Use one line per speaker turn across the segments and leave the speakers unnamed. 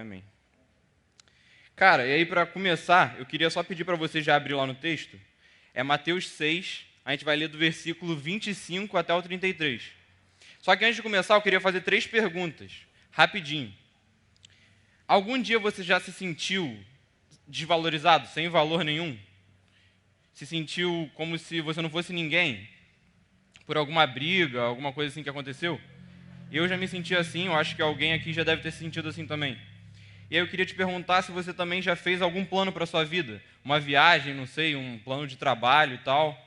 amém. Cara, e aí para começar, eu queria só pedir para você já abrir lá no texto. É Mateus 6, a gente vai ler do versículo 25 até o 33. Só que antes de começar, eu queria fazer 3 perguntas, rapidinho. Algum dia você já se sentiu desvalorizado, sem valor nenhum? Se sentiu como se você não fosse ninguém? Por alguma briga, alguma coisa assim que aconteceu? Eu já me senti assim, eu acho que alguém aqui já deve ter se sentido assim também. E aí eu queria te perguntar se você também já fez algum plano para a sua vida. Uma viagem, não sei, um plano de trabalho e tal.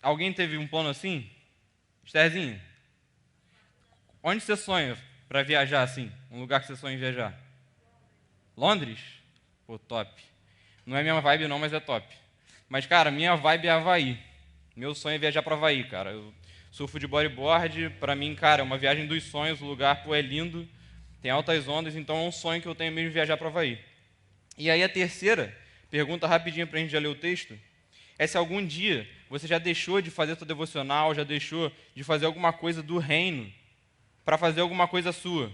Alguém teve um plano assim? Estherzinha, onde você sonha para viajar assim? Um lugar que você sonha em viajar? Londres? Pô, top. Não é minha vibe não, mas é top. Mas, cara, minha vibe é Havaí. Meu sonho é viajar para Havaí, cara. Eu surfo de bodyboard, para mim, cara, é uma viagem dos sonhos, o lugar, pô, é lindo, tem altas ondas, então é um sonho que eu tenho mesmo viajar para Havaí. E aí a terceira pergunta, rapidinho para a gente já ler o texto, é se algum dia você já deixou de fazer sua devocional, já deixou de fazer alguma coisa do reino para fazer alguma coisa sua,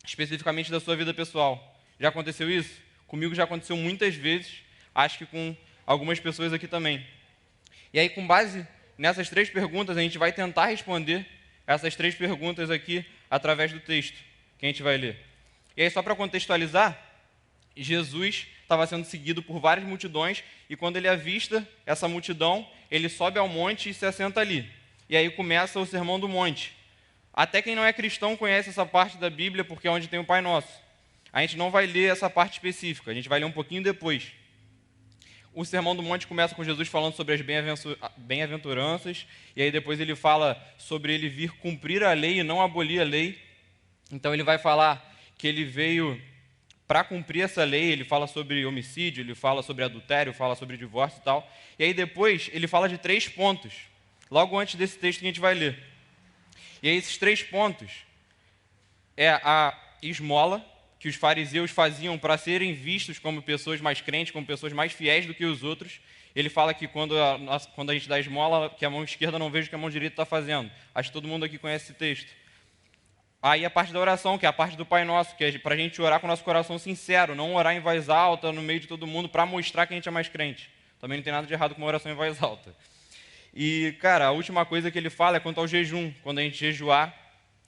especificamente da sua vida pessoal. Já aconteceu isso? Comigo já aconteceu muitas vezes, acho que com algumas pessoas aqui também. E aí, com base nessas 3 perguntas, a gente vai tentar responder essas 3 perguntas aqui através do texto que a gente vai ler. E aí, só para contextualizar, Jesus estava sendo seguido por várias multidões e quando ele avista essa multidão, ele sobe ao monte e se assenta ali. E aí começa o Sermão do Monte. Até quem não é cristão conhece essa parte da Bíblia porque é onde tem o Pai Nosso. A gente não vai ler essa parte específica, a gente vai ler um pouquinho depois. O Sermão do Monte começa com Jesus falando sobre as bem-aventuranças, e aí depois ele fala sobre ele vir cumprir a lei e não abolir a lei. Então ele vai falar que ele veio para cumprir essa lei, ele fala sobre homicídio, ele fala sobre adultério, fala sobre divórcio e tal. E aí depois ele fala de 3 pontos, logo antes desse texto que a gente vai ler. E aí esses 3 pontos é a esmola, que os fariseus faziam para serem vistos como pessoas mais crentes, como pessoas mais fiéis do que os outros. Ele fala que quando a gente dá esmola, que a mão esquerda não veja o que a mão direita está fazendo. Acho que todo mundo aqui conhece esse texto. Aí a parte da oração, que é a parte do Pai Nosso, que é para a gente orar com o nosso coração sincero, não orar em voz alta, no meio de todo mundo, para mostrar que a gente é mais crente. Também não tem nada de errado com uma oração em voz alta. E, cara, a última coisa que ele fala é quanto ao jejum. Quando a gente jejuar,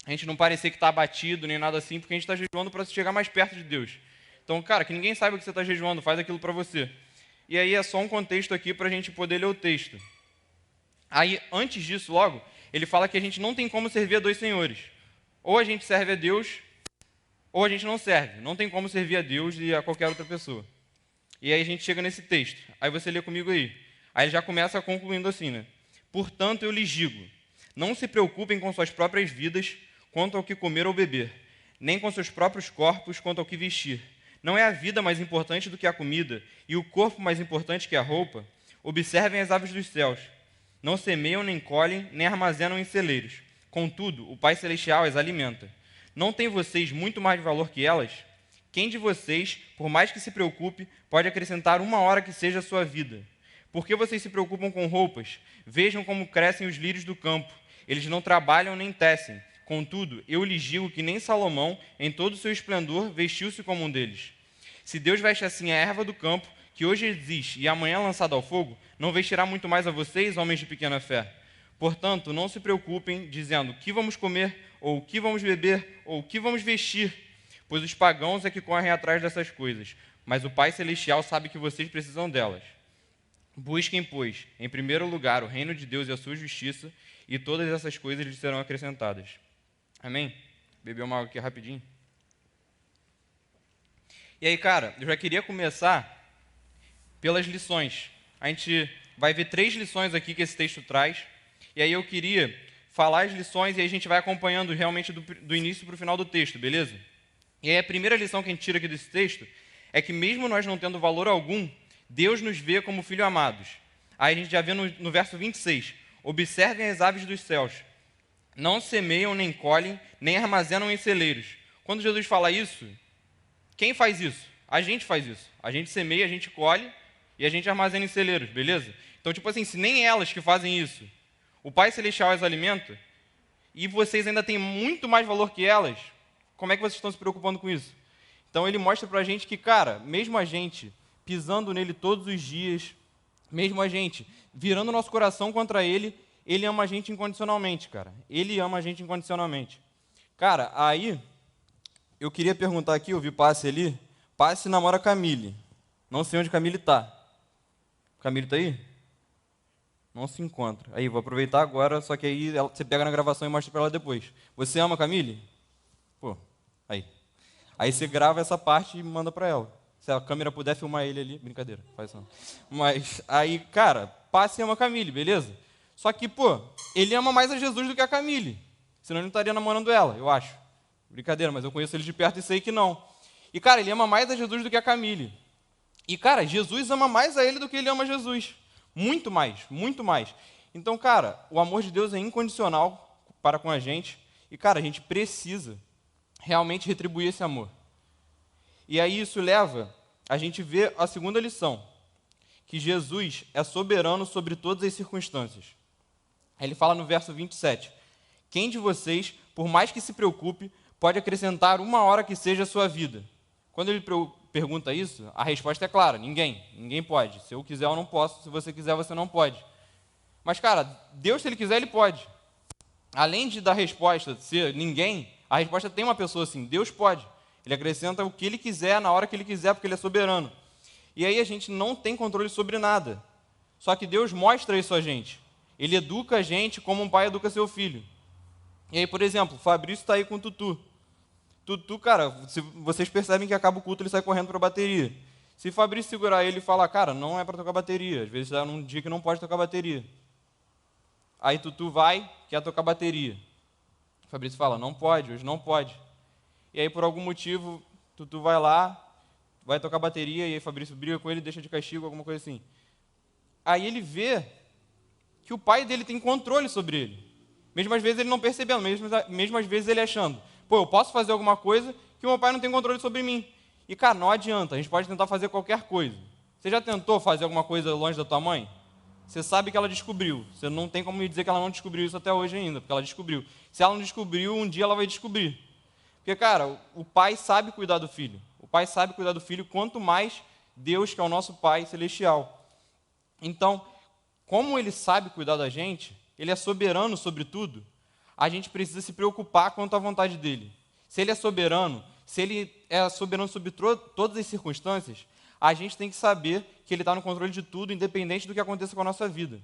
a gente não parecer que está abatido nem nada assim, porque a gente está jejuando para chegar mais perto de Deus. Então, cara, que ninguém saiba que você está jejuando, faz aquilo para você. E aí é só um contexto aqui para a gente poder ler o texto. Aí, antes disso, logo, ele fala que a gente não tem como servir a 2 senhores. Ou a gente serve a Deus, ou a gente não serve. Não tem como servir a Deus e a qualquer outra pessoa. E aí a gente chega nesse texto. Aí você lê comigo aí. Aí ele já começa concluindo assim, né? Portanto, eu lhes digo, não se preocupem com suas próprias vidas, quanto ao que comer ou beber, nem com seus próprios corpos quanto ao que vestir. Não é a vida mais importante do que a comida, e o corpo mais importante que a roupa? Observem as aves dos céus. Não semeiam, nem colhem, nem armazenam em celeiros. Contudo, o Pai Celestial as alimenta. Não têm vocês muito mais valor que elas? Quem de vocês, por mais que se preocupe, pode acrescentar 1 hora que seja a sua vida? Por que vocês se preocupam com roupas? Vejam como crescem os lírios do campo. Eles não trabalham nem tecem. Contudo, eu lhes digo que nem Salomão, em todo o seu esplendor, vestiu-se como um deles. Se Deus veste assim a erva do campo, que hoje existe e amanhã é lançada ao fogo, não vestirá muito mais a vocês, homens de pequena fé? Portanto, não se preocupem, dizendo, o que vamos comer, ou o que vamos beber, ou o que vamos vestir, pois os pagãos é que correm atrás dessas coisas, mas o Pai Celestial sabe que vocês precisam delas. Busquem, pois, em primeiro lugar o reino de Deus e a sua justiça, e todas essas coisas lhes serão acrescentadas. Amém? Beber uma água aqui rapidinho. E aí, cara, eu já queria começar pelas lições. A gente vai ver 3 lições aqui que esse texto traz. E aí eu queria falar as lições e aí a gente vai acompanhando realmente do início para o final do texto, beleza? E aí a primeira lição que a gente tira aqui desse texto é que mesmo nós não tendo valor algum, Deus nos vê como filhos amados. Aí a gente já vê no verso 26. Observem as aves dos céus. Não semeiam, nem colhem, nem armazenam em celeiros. Quando Jesus fala isso, quem faz isso? A gente faz isso. A gente semeia, a gente colhe e a gente armazena em celeiros, beleza? Então, tipo assim, se nem elas que fazem isso, o Pai Celestial as alimenta, e vocês ainda têm muito mais valor que elas, como é que vocês estão se preocupando com isso? Então ele mostra pra gente que, cara, mesmo a gente pisando nele todos os dias, mesmo a gente virando nosso coração contra ele, ele ama a gente incondicionalmente, cara. Ele ama a gente incondicionalmente. Cara, aí eu queria perguntar aqui, eu vi Passe ali. Passe namora Camille. Não sei onde Camille tá. Camille tá aí? Não se encontra. Aí, vou aproveitar agora, só que aí você pega na gravação e mostra pra ela depois. Você ama Camille? Pô, aí. Aí você grava essa parte e manda pra ela. Se a câmera puder filmar ele ali, brincadeira, faz isso não. Mas aí, cara, Passe ama Camille, beleza? Só que, pô, ele ama mais a Jesus do que a Camille. Senão ele não estaria namorando ela, eu acho. Brincadeira, mas eu conheço ele de perto e sei que não. E, cara, ele ama mais a Jesus do que a Camille. E, cara, Jesus ama mais a ele do que ele ama Jesus. Muito mais, muito mais. Então, cara, o amor de Deus é incondicional para com a gente. E, cara, a gente precisa realmente retribuir esse amor. E aí isso leva a gente ver a segunda lição, que Jesus é soberano sobre todas as circunstâncias. Ele fala no verso 27, quem de vocês, por mais que se preocupe, pode acrescentar uma hora que seja a sua vida? Quando ele pergunta isso, a resposta é clara, ninguém pode. Se eu quiser, eu não posso, se você quiser, você não pode. Mas, cara, Deus, se Ele quiser, Ele pode. Além de dar resposta ser ninguém, a resposta tem uma pessoa assim, Deus pode. Ele acrescenta o que Ele quiser, na hora que Ele quiser, porque Ele é soberano. E aí a gente não tem controle sobre nada. Só que Deus mostra isso a gente. Ele educa a gente como um pai educa seu filho. E aí, por exemplo, o Fabrício está aí com o Tutu. Tutu, cara, se vocês percebem que acaba o culto, ele sai correndo para a bateria. Se o Fabrício segurar ele e falar, cara, não é para tocar bateria, às vezes é num dia que não pode tocar bateria. Aí Tutu vai, quer tocar bateria. O Fabrício fala, não pode, hoje não pode. E aí, por algum motivo, Tutu vai lá, vai tocar bateria, e aí Fabrício briga com ele, deixa de castigo, alguma coisa assim. Aí ele vê que o pai dele tem controle sobre ele. Mesmo às vezes ele não percebendo, mesmo às vezes ele achando, pô, eu posso fazer alguma coisa que o meu pai não tem controle sobre mim. E, cara, não adianta, a gente pode tentar fazer qualquer coisa. Você já tentou fazer alguma coisa longe da tua mãe? Você sabe que ela descobriu. Você não tem como me dizer que ela não descobriu isso até hoje ainda, porque ela descobriu. Se ela não descobriu, um dia ela vai descobrir. Porque, cara, o pai sabe cuidar do filho. O pai sabe cuidar do filho, quanto mais Deus, que é o nosso Pai celestial. Então, como ele sabe cuidar da gente, ele é soberano sobre tudo, a gente precisa se preocupar quanto à vontade dele. Se ele é soberano sobre todas as circunstâncias, a gente tem que saber que ele está no controle de tudo, independente do que aconteça com a nossa vida.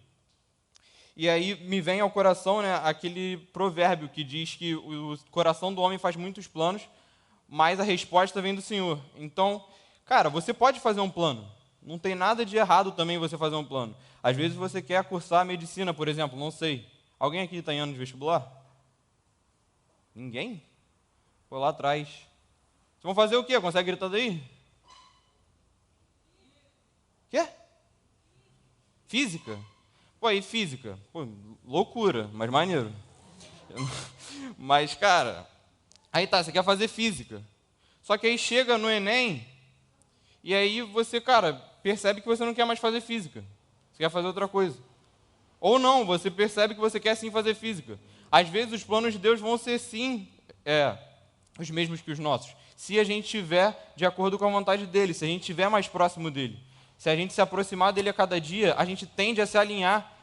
E aí me vem ao coração, né, aquele provérbio que diz que o coração do homem faz muitos planos, mas a resposta vem do Senhor. Então, cara, você pode fazer um plano. Não tem nada de errado também você fazer um plano. Às vezes você quer cursar medicina, por exemplo, não sei. Alguém aqui está em ano de vestibular? Ninguém? Foi lá atrás. Vocês vão fazer o quê? Consegue gritar daí? Quê? Física? Pô, aí física. Pô, loucura, mas maneiro. Mas, cara, aí tá, você quer fazer física. Só que aí chega no Enem, e aí você, cara, percebe que você não quer mais fazer física. Você quer fazer outra coisa. Ou não, você percebe que você quer sim fazer física. Às vezes os planos de Deus vão ser sim os mesmos que os nossos. Se a gente estiver de acordo com a vontade dele, se a gente estiver mais próximo dele. Se a gente se aproximar dele a cada dia, a gente tende a se alinhar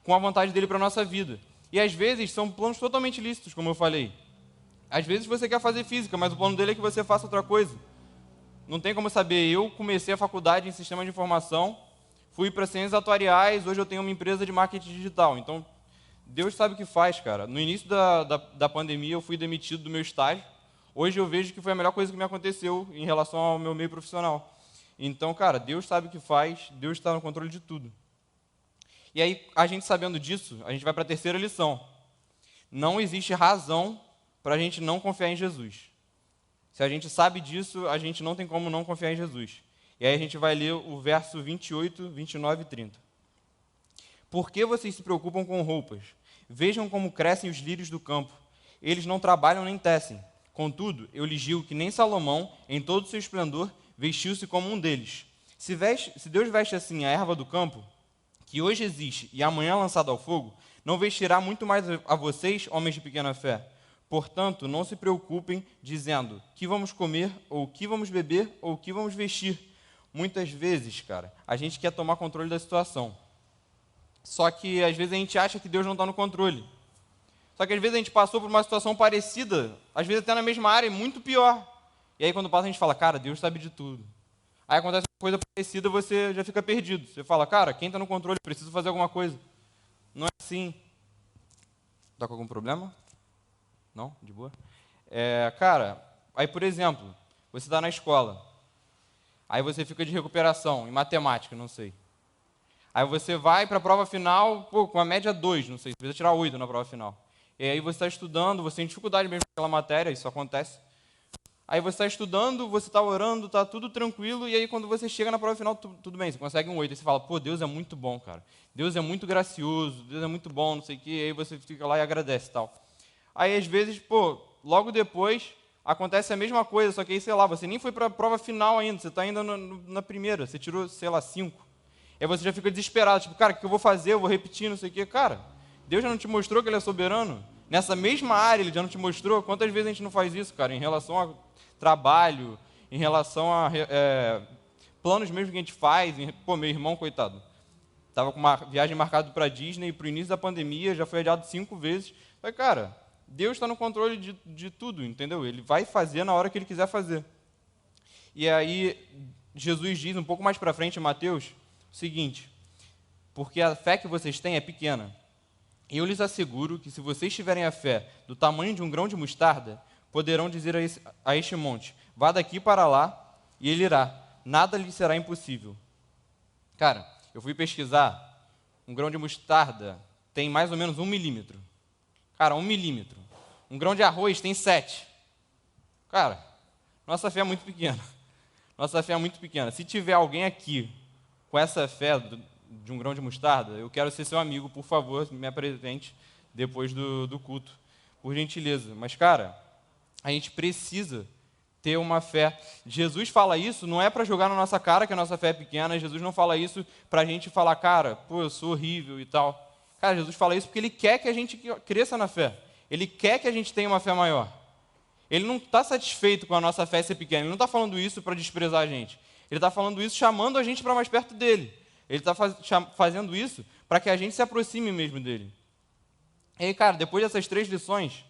com a vontade dele para a nossa vida. E às vezes são planos totalmente lícitos, como eu falei. Às vezes você quer fazer física, mas o plano dele é que você faça outra coisa. Não tem como saber. Eu comecei a faculdade em Sistema de Informação, fui para Ciências Atuariais, hoje eu tenho uma empresa de marketing digital. Então, Deus sabe o que faz, cara. No início da pandemia, eu fui demitido do meu estágio. Hoje eu vejo que foi a melhor coisa que me aconteceu em relação ao meu meio profissional. Então, cara, Deus sabe o que faz, Deus está no controle de tudo. E aí, a gente sabendo disso, a gente vai para a terceira lição. Não existe razão para a gente não confiar em Jesus. Se a gente sabe disso, a gente não tem como não confiar em Jesus. E aí a gente vai ler o verso 28, 29 e 30. Por que vocês se preocupam com roupas? Vejam como crescem os lírios do campo. Eles não trabalham nem tecem. Contudo, eu lhes digo que nem Salomão, em todo o seu esplendor, vestiu-se como um deles. Se Deus veste assim a erva do campo, que hoje existe e amanhã é lançada ao fogo, não vestirá muito mais a vocês, homens de pequena fé. Portanto, não se preocupem dizendo que vamos comer, ou que vamos beber, ou que vamos vestir. Muitas vezes, cara, a gente quer tomar controle da situação. Só que, às vezes, a gente acha que Deus não está no controle. Só que, às vezes, a gente passou por uma situação parecida, às vezes até na mesma área, e muito pior. E aí, quando passa, a gente fala, cara, Deus sabe de tudo. Aí acontece uma coisa parecida, você já fica perdido. Você fala, cara, quem está no controle? Preciso fazer alguma coisa. Não é assim. Está com algum problema? Não? De boa? Cara, aí, por exemplo, você está na escola. Aí você fica de recuperação, em matemática, não sei. Aí você vai para a prova final, com a média 2, não sei, você precisa tirar 8 na prova final. E aí você está estudando, você tem dificuldade mesmo com aquela matéria, isso acontece. Aí você está estudando, você está orando, está tudo tranquilo, e aí quando você chega na prova final, tudo bem, você consegue um 8. Aí você fala, pô, Deus é muito bom, cara. Deus é muito gracioso, Deus é muito bom, não sei o quê. E aí você fica lá e agradece e tal. Aí às vezes, pô, logo depois acontece a mesma coisa, só que aí, sei lá, você nem foi para a prova final ainda, você está ainda na primeira, você tirou, sei lá, 5. Aí você já fica desesperado, tipo, cara, o que eu vou fazer? Eu vou repetir, não sei o quê. Cara, Deus já não te mostrou que Ele é soberano? Nessa mesma área Ele já não te mostrou? Quantas vezes a gente não faz isso, cara, em relação a trabalho, em relação a planos mesmo que a gente faz? Pô, meu irmão, coitado, estava com uma viagem marcada para a Disney, para o início da pandemia, já foi adiado 5 vezes. Mas, cara, Deus está no controle de tudo, entendeu? Ele vai fazer na hora que Ele quiser fazer. E aí, Jesus diz um pouco mais para frente em Mateus, o seguinte, porque a fé que vocês têm é pequena. Eu lhes asseguro que se vocês tiverem a fé do tamanho de um grão de mostarda, poderão dizer a este monte, vá daqui para lá, e ele irá. Nada lhe será impossível. Cara, eu fui pesquisar, um grão de mostarda tem mais ou menos 1 milímetro. Cara, 1 milímetro. Um grão de arroz tem 7. Cara, nossa fé é muito pequena. Nossa fé é muito pequena. Se tiver alguém aqui com essa fé de um grão de mostarda, eu quero ser seu amigo, por favor, me apresente depois do culto, por gentileza. Mas, cara, a gente precisa ter uma fé. Jesus fala isso, não é para jogar na nossa cara que a nossa fé é pequena, Jesus não fala isso para a gente falar, cara, pô, eu sou horrível e tal. Cara, Jesus fala isso porque Ele quer que a gente cresça na fé. Ele quer que a gente tenha uma fé maior. Ele não está satisfeito com a nossa fé ser pequena. Ele não está falando isso para desprezar a gente. Ele está falando isso chamando a gente para mais perto dele. Ele está fazendo isso para que a gente se aproxime mesmo dele. E aí, cara, depois dessas 3 lições,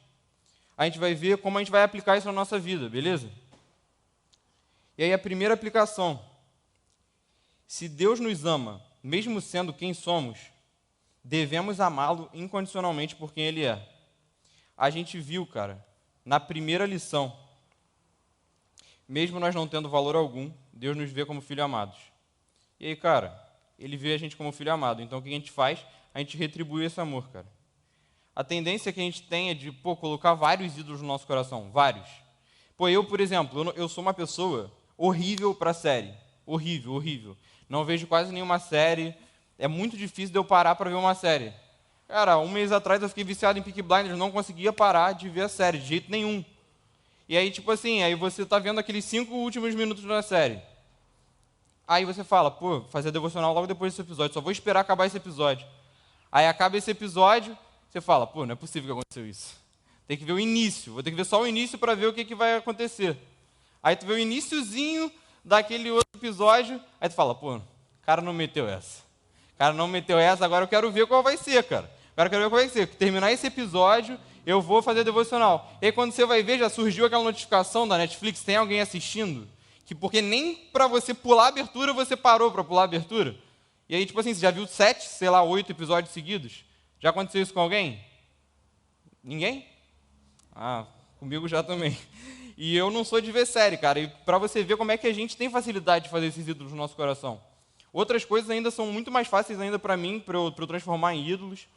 a gente vai ver como a gente vai aplicar isso na nossa vida, beleza? E aí a primeira aplicação. Se Deus nos ama, mesmo sendo quem somos, devemos amá-lo incondicionalmente por quem Ele é. A gente viu, cara, na primeira lição, mesmo nós não tendo valor algum, Deus nos vê como filhos amados. E aí, cara, Ele vê a gente como filho amado. Então, o que a gente faz? A gente retribui esse amor, cara. A tendência que a gente tem é de, colocar vários ídolos no nosso coração. Vários. Eu, por exemplo, eu sou uma pessoa horrível para série. Horrível, horrível. Não vejo quase nenhuma série. É muito difícil de eu parar para ver uma série. Cara, 1 mês atrás eu fiquei viciado em Peaky Blinders, não conseguia parar de ver a série, de jeito nenhum. E aí, tipo assim, aí você tá vendo aqueles 5 últimos minutos da série. Aí você fala, pô, fazer devocional logo depois desse episódio, só vou esperar acabar esse episódio. Aí acaba esse episódio, você fala, pô, não é possível que aconteceu isso. Tem que ver o início, vou ter que ver só o início para ver o que vai acontecer. Aí tu vê o iniciozinho daquele outro episódio, aí tu fala, pô, o cara não meteu essa. O cara não meteu essa, agora eu quero ver qual vai ser, cara. Agora eu quero ver qual vai ser. Terminar esse episódio, eu vou fazer devocional. E aí quando você vai ver, já surgiu aquela notificação da Netflix, tem alguém assistindo, que porque nem para você pular a abertura, você parou para pular a abertura. E aí, tipo assim, você já viu 7, sei lá, 8 episódios seguidos? Já aconteceu isso com alguém? Ninguém? Ah, comigo já também. E eu não sou de ver série, cara. E para você ver como é que a gente tem facilidade de fazer esses ídolos no nosso coração. Outras coisas ainda são muito mais fáceis ainda para mim, para eu transformar em ídolos.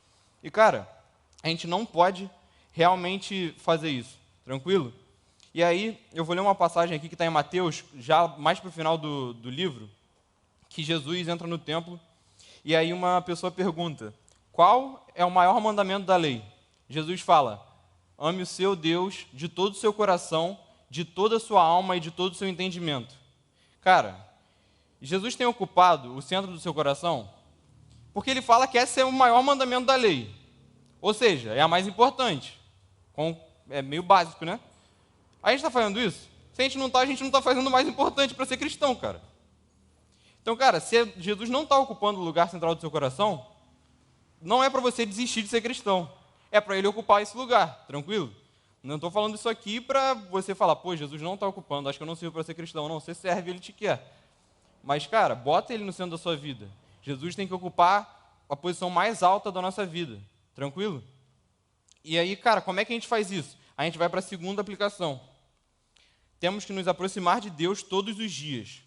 E, cara, a gente não pode realmente fazer isso. Tranquilo? E aí, eu vou ler uma passagem aqui que está em Mateus, já mais para o final do livro, que Jesus entra no templo, e aí uma pessoa pergunta, qual é o maior mandamento da lei? Jesus fala, ame o seu Deus de todo o seu coração, de toda a sua alma e de todo o seu entendimento. Cara, Jesus tem ocupado o centro do seu coração porque Ele fala que esse é o maior mandamento da lei. Ou seja, é a mais importante. É meio básico, né? A gente está fazendo isso? Se a gente não está fazendo o mais importante para ser cristão, cara. Então, cara, se Jesus não está ocupando o lugar central do seu coração, não é para você desistir de ser cristão. É para ele ocupar esse lugar, tranquilo? Não estou falando isso aqui para você falar, pô, Jesus não está ocupando, acho que eu não sirvo para ser cristão. Não, você serve, ele te quer. Mas, cara, bota ele no centro da sua vida. Jesus tem que ocupar a posição mais alta da nossa vida, tranquilo? E aí, cara, como é que a gente faz isso? A gente vai para a segunda aplicação. Temos que nos aproximar de Deus todos os dias.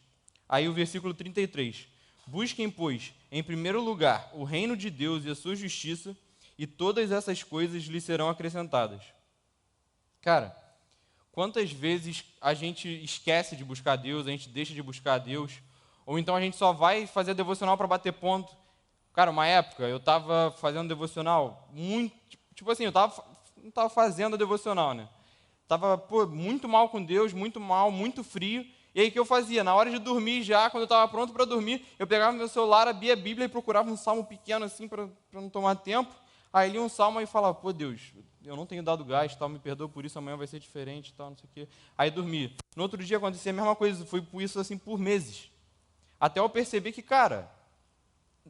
Aí o versículo 33. Busquem, pois, em primeiro lugar, o reino de Deus e a sua justiça, e todas essas coisas lhe serão acrescentadas. Cara, quantas vezes a gente esquece de buscar Deus, a gente deixa de buscar Deus, ou então a gente só vai fazer devocional para bater ponto. Cara, uma época eu estava fazendo devocional muito, tipo assim, eu não estava fazendo a devocional, né? Estava muito mal com Deus, muito mal, muito frio. E aí o que eu fazia? Na hora de dormir já, quando eu estava pronto para dormir, eu pegava meu celular, abria a Bíblia e procurava um salmo pequeno assim para não tomar tempo. Aí lia um salmo e falava, pô Deus, eu não tenho dado gás, tal, me perdoa por isso, amanhã vai ser diferente, tal, não sei o quê. Aí dormia. No outro dia acontecia a mesma coisa, foi por isso assim por meses. Até eu perceber que, cara,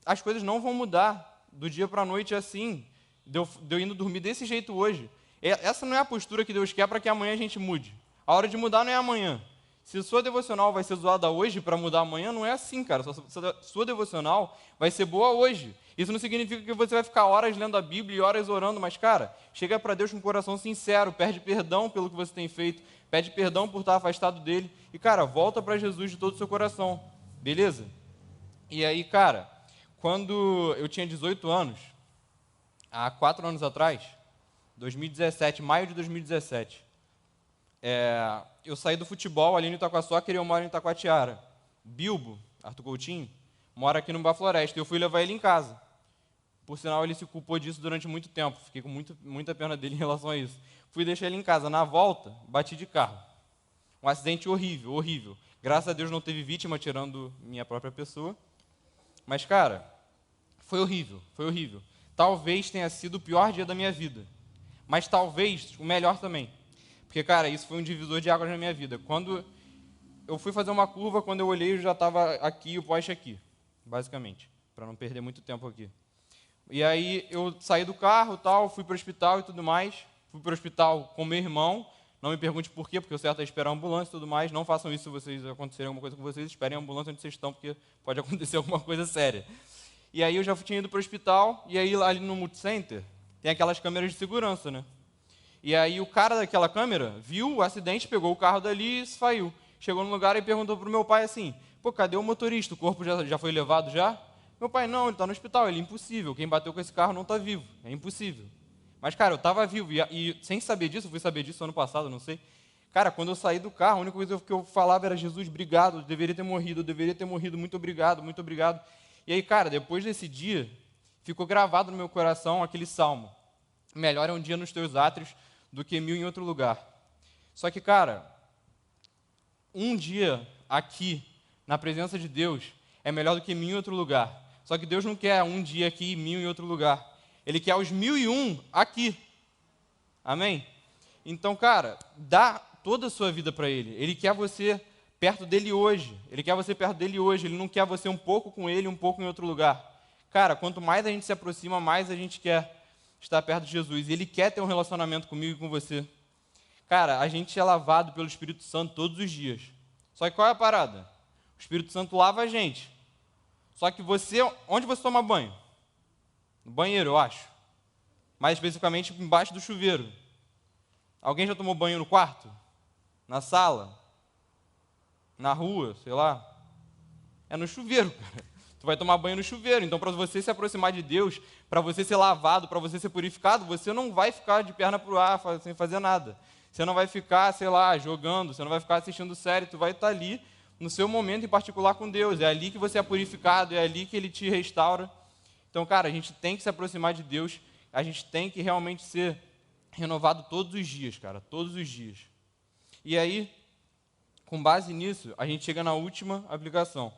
as coisas não vão mudar do dia para a noite assim, de eu indo dormir desse jeito hoje. Essa não é a postura que Deus quer para que amanhã a gente mude. A hora de mudar não é amanhã. Se a sua devocional vai ser zoada hoje para mudar amanhã, não é assim, cara. Sua devocional vai ser boa hoje. Isso não significa que você vai ficar horas lendo a Bíblia e horas orando, mas, cara, chega para Deus com um coração sincero, pede perdão pelo que você tem feito, pede perdão por estar afastado dele e, cara, volta para Jesus de todo o seu coração, beleza? E aí, cara, quando eu tinha 18 anos, há 4 anos atrás, 2017, maio de 2017, eu saí do futebol ali no Itaquaçoca e eu moro em Itacoatiara. Bilbo, Arthur Coutinho, mora aqui no Bafloresta. Eu fui levar ele em casa. Por sinal, ele se culpou disso durante muito tempo. Fiquei com muita pena dele em relação a isso. Fui deixar ele em casa. Na volta, bati de carro. Um acidente horrível, horrível. Graças a Deus não teve vítima, tirando minha própria pessoa. Mas, cara, foi horrível, foi horrível. Talvez tenha sido o pior dia da minha vida. Mas talvez o melhor também. Porque, cara, isso foi um divisor de águas na minha vida. Quando eu fui fazer uma curva, quando eu olhei, eu já estava aqui, o poste aqui, basicamente, para não perder muito tempo aqui. E aí eu saí do carro, tal, fui para o hospital e tudo mais. Fui para o hospital com meu irmão. Não me pergunte por quê, porque o certo é esperar a ambulância e tudo mais. Não façam isso se vocês acontecerem alguma coisa com vocês. Esperem a ambulância onde vocês estão, porque pode acontecer alguma coisa séria. E aí eu já tinha ido para o hospital, e aí ali no multicenter tem aquelas câmeras de segurança, né? E aí o cara daquela câmera viu o acidente, pegou o carro dali e saiu. Chegou no lugar e perguntou para o meu pai assim, pô, cadê o motorista? O corpo já foi levado já? Meu pai, não, ele está no hospital, ele é impossível. Quem bateu com esse carro não está vivo, é impossível. Mas, cara, eu estava vivo e sem saber disso, eu fui saber disso ano passado, não sei. Cara, quando eu saí do carro, a única coisa que eu falava era, Jesus, obrigado, eu deveria ter morrido, muito obrigado, muito obrigado. E aí, cara, depois desse dia, ficou gravado no meu coração aquele salmo. Melhor é um dia nos teus átrios do que 1000 em outro lugar. Só que, cara, um dia aqui, na presença de Deus, é melhor do que 1000 em outro lugar. Só que Deus não quer um dia aqui e 1000 em outro lugar. Ele quer os 1001 aqui. Amém? Então, cara, dá toda a sua vida para Ele. Ele quer você perto dele hoje. Ele quer você perto dele hoje. Ele não quer você um pouco com Ele, um pouco em outro lugar. Cara, quanto mais a gente se aproxima, mais a gente quer estar perto de Jesus. E Ele quer ter um relacionamento comigo e com você. Cara, a gente é lavado pelo Espírito Santo todos os dias. Só que qual é a parada? O Espírito Santo lava a gente. Só que onde você toma banho? No banheiro, eu acho. Mais especificamente, embaixo do chuveiro. Alguém já tomou banho no quarto? Na sala? Na rua, sei lá? É no chuveiro, cara. Tu vai tomar banho no chuveiro. Então, para você se aproximar de Deus, para você ser lavado, para você ser purificado, você não vai ficar de perna para o ar sem fazer nada. Você não vai ficar, sei lá, jogando, você não vai ficar assistindo série, tu vai estar ali no seu momento em particular com Deus. É ali que você é purificado, é ali que Ele te restaura. Então, cara, a gente tem que se aproximar de Deus, a gente tem que realmente ser renovado todos os dias, cara, todos os dias. E aí, com base nisso, a gente chega na última aplicação,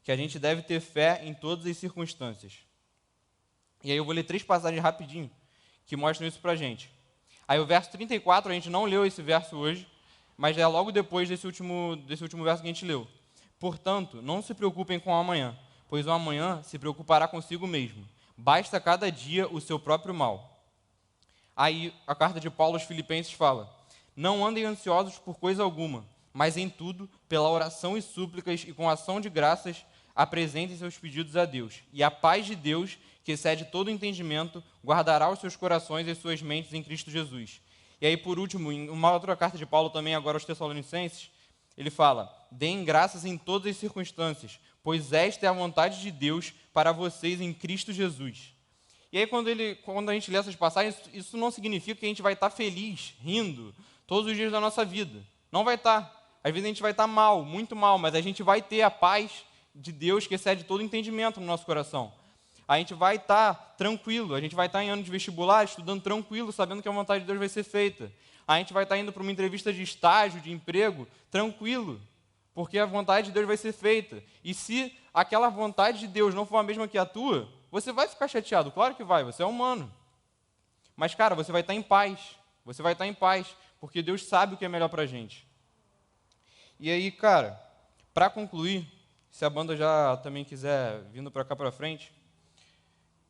que a gente deve ter fé em todas as circunstâncias. E aí eu vou ler 3 passagens rapidinho, que mostram isso pra gente. Aí o verso 34, a gente não leu esse verso hoje, mas é logo depois desse último verso que a gente leu. Portanto, não se preocupem com o amanhã, pois o amanhã se preocupará consigo mesmo. Basta cada dia o seu próprio mal. Aí a carta de Paulo aos Filipenses fala: não andem ansiosos por coisa alguma, mas em tudo, pela oração e súplicas e com ação de graças, apresentem seus pedidos a Deus. E a paz de Deus, que excede todo entendimento, guardará os seus corações e as suas mentes em Cristo Jesus. E aí, por último, em uma outra carta de Paulo também, agora aos Tessalonicenses, ele fala: deem graças em todas as circunstâncias, pois esta é a vontade de Deus para vocês em Cristo Jesus. E aí, quando a gente lê essas passagens, isso não significa que a gente vai estar feliz, rindo, todos os dias da nossa vida. Não vai estar. Às vezes a gente vai estar mal, muito mal, mas a gente vai ter a paz de Deus que excede todo entendimento no nosso coração. A gente vai estar tranquilo, a gente vai estar em ano de vestibular, estudando tranquilo, sabendo que a vontade de Deus vai ser feita. A gente vai estar indo para uma entrevista de estágio, de emprego, tranquilo, porque a vontade de Deus vai ser feita. E se aquela vontade de Deus não for a mesma que a tua, você vai ficar chateado, claro que vai, você é humano. Mas, cara, você vai estar em paz, você vai estar em paz, porque Deus sabe o que é melhor para a gente. E aí, cara, para concluir, se a banda já também quiser vindo para cá para frente,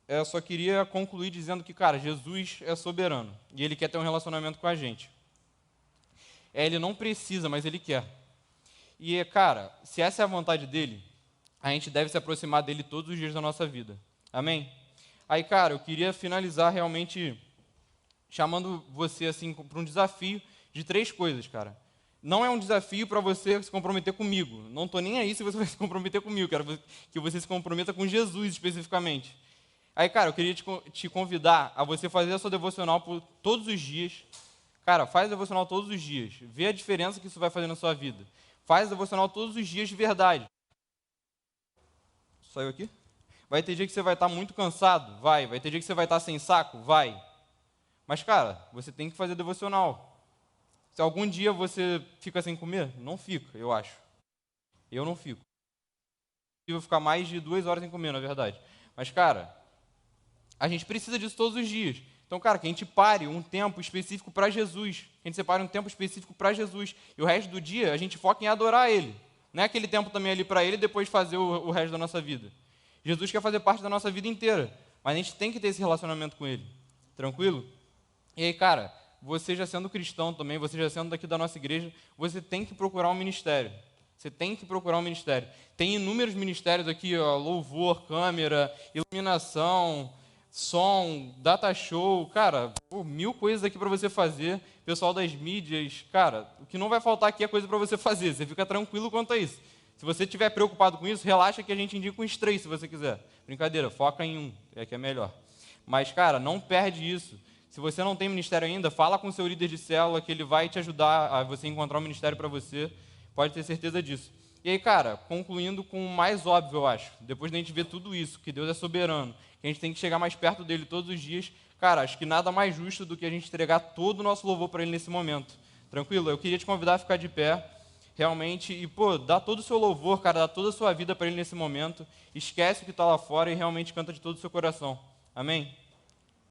eu só queria concluir dizendo que, cara, Jesus é soberano e Ele quer ter um relacionamento com a gente. Ele não precisa, mas Ele quer. E, cara, se essa é a vontade dEle, a gente deve se aproximar dEle todos os dias da nossa vida. Amém? Aí, cara, eu queria finalizar realmente chamando você, assim, para um desafio de 3 coisas, cara. Não é um desafio para você se comprometer comigo. Não estou nem aí se você vai se comprometer comigo. Quero que você se comprometa com Jesus especificamente. Aí, cara, eu queria te convidar a você fazer a sua devocional por todos os dias. Cara, faz a devocional todos os dias. Vê a diferença que isso vai fazer na sua vida. Faz a devocional todos os dias de verdade. Saiu aqui? Vai ter dia que você vai estar muito cansado? Vai. Vai ter dia que você vai estar sem saco? Vai. Mas, cara, você tem que fazer devocional. Se algum dia você fica sem comer, não fica, eu acho. Eu não fico. Eu vou ficar mais de 2 horas sem comer, na verdade. Mas, cara, a gente precisa disso todos os dias. Então, cara, que a gente pare um tempo específico para Jesus. Que a gente separe um tempo específico para Jesus. E o resto do dia a gente foca em adorar Ele. Não é aquele tempo também ali para Ele e depois fazer o resto da nossa vida. Jesus quer fazer parte da nossa vida inteira. Mas a gente tem que ter esse relacionamento com Ele. Tranquilo? E aí, cara, você já sendo cristão também, você já sendo daqui da nossa igreja, você tem que procurar um ministério. Você tem que procurar um ministério. Tem inúmeros ministérios aqui, ó, louvor, câmera, iluminação, som, data show, cara, 1000 coisas aqui para você fazer. Pessoal das mídias, cara, o que não vai faltar aqui é coisa para você fazer. Você fica tranquilo quanto a isso. Se você estiver preocupado com isso, relaxa que a gente indica uns 3 se você quiser. Brincadeira, foca em um, é que é melhor. Mas, cara, não perde isso. Se você não tem ministério ainda, fala com o seu líder de célula que ele vai te ajudar a você encontrar um ministério para você. Pode ter certeza disso. E aí, cara, concluindo com o mais óbvio, eu acho, depois da gente ver tudo isso, que Deus é soberano, que a gente tem que chegar mais perto dele todos os dias, cara, acho que nada mais justo do que a gente entregar todo o nosso louvor para ele nesse momento. Tranquilo? Eu queria te convidar a ficar de pé, realmente, e, pô, dá todo o seu louvor, cara, dá toda a sua vida para ele nesse momento, esquece o que está lá fora e realmente canta de todo o seu coração. Amém?